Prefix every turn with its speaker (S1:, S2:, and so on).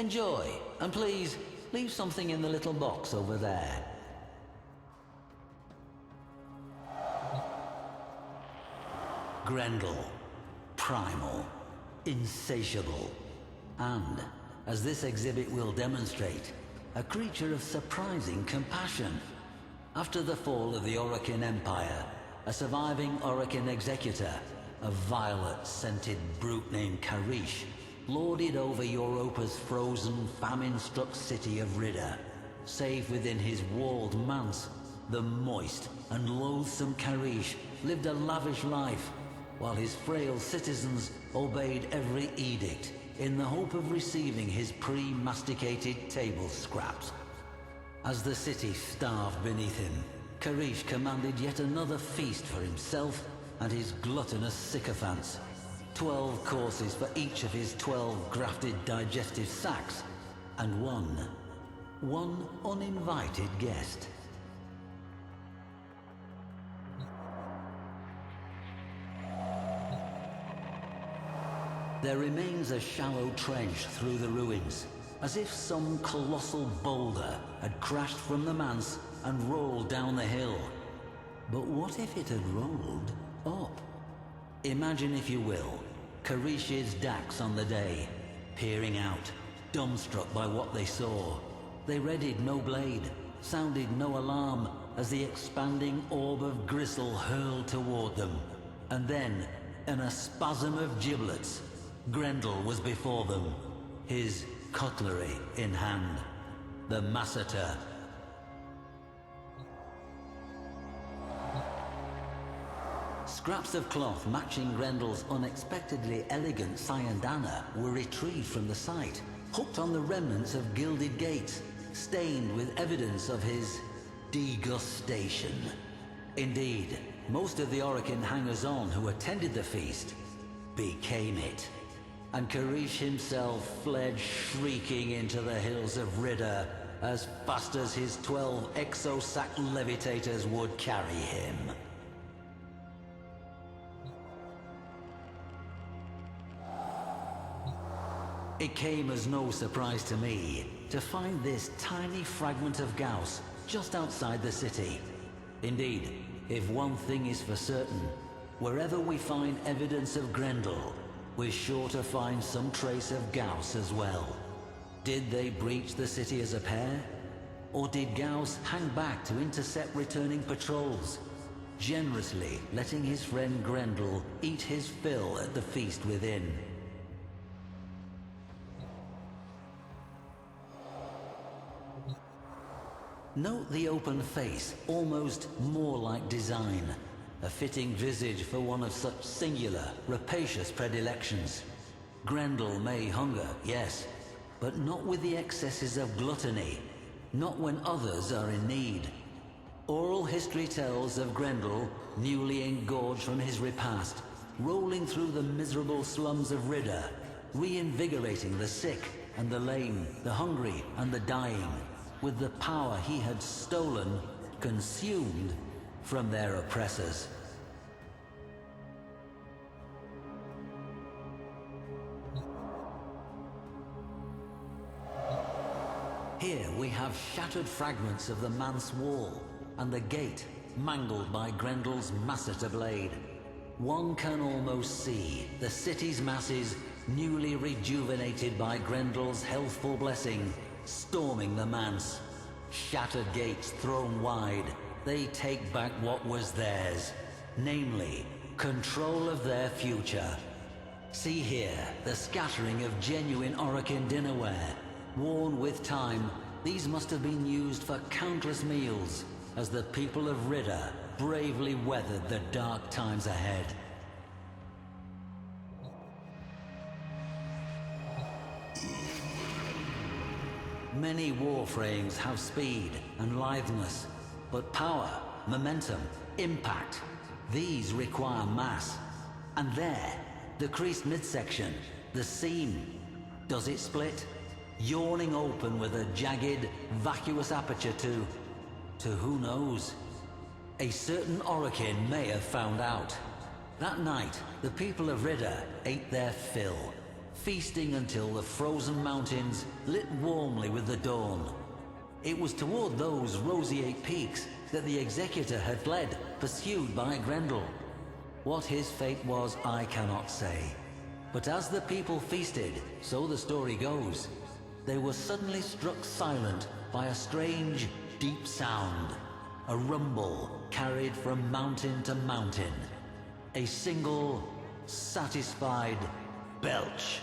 S1: Enjoy, and please, leave something in the little box over there. Grendel. Primal. Insatiable. And, as this exhibit will demonstrate, a creature of surprising compassion. After the fall of the Orokin Empire, a surviving Orokin executor, a violet-scented brute named Karish, lorded over Europa's frozen, famine-struck city of Ridda. Safe within his walled manse, the moist and loathsome Karish lived a lavish life, while his frail citizens obeyed every edict in the hope of receiving his pre-masticated table scraps. As the city starved beneath him, Karish commanded yet another feast for himself and his gluttonous sycophants. 12 courses for each of his 12 grafted digestive sacs, and one uninvited guest. There remains a shallow trench through the ruins, as if some colossal boulder had crashed from the manse and rolled down the hill. But what if it had rolled up? Imagine, if you will, Karish's Dax on the day, peering out, dumbstruck by what they saw. They readied no blade, sounded no alarm, as the expanding orb of gristle hurled toward them. And then, in a spasm of giblets, Grendel was before them, his cutlery in hand, the masseter. Scraps of cloth matching Grendel's unexpectedly elegant sayandana were retrieved from the site, hooked on the remnants of gilded gates, stained with evidence of his degustation. Indeed, most of the Orokin hangers-on who attended the feast became it. And Karish himself fled shrieking into the hills of Ridda as fast as his 12 exosac levitators would carry him. It came as no surprise to me to find this tiny fragment of Gauss just outside the city. Indeed, if one thing is for certain, wherever we find evidence of Grendel, we're sure to find some trace of Gauss as well. Did they breach the city as a pair? Or did Gauss hang back to intercept returning patrols, generously letting his friend Grendel eat his fill at the feast within? Note the open face, almost more like design. A fitting visage for one of such singular, rapacious predilections. Grendel may hunger, yes, but not with the excesses of gluttony, not when others are in need. Oral history tells of Grendel, newly engorged from his repast, rolling through the miserable slums of Ridda, reinvigorating the sick and the lame, the hungry and the dying, with the power he had stolen, consumed, from their oppressors. Here we have shattered fragments of the manse wall, and the gate, mangled by Grendel's masseter blade. One can almost see the city's masses, newly rejuvenated by Grendel's healthful blessing, storming the manse. Shattered gates thrown wide, they take back what was theirs, namely, control of their future. See here the scattering of genuine Orokin dinnerware. Worn with time, these must have been used for countless meals, as the people of Ridda bravely weathered the dark times ahead. Many warframes have speed and litheness, but power, momentum, impact, these require mass. And there, the creased midsection, the seam, does it split? Yawning open with a jagged, vacuous aperture to who knows? A certain Orokin may have found out. That night, the people of Ridda ate their fill, feasting until the frozen mountains lit warmly with the dawn. It was toward those roseate peaks that the Executor had fled, pursued by Grendel. What his fate was, I cannot say. But as the people feasted, so the story goes, they were suddenly struck silent by a strange, deep sound. A rumble carried from mountain to mountain. A single, satisfied belch.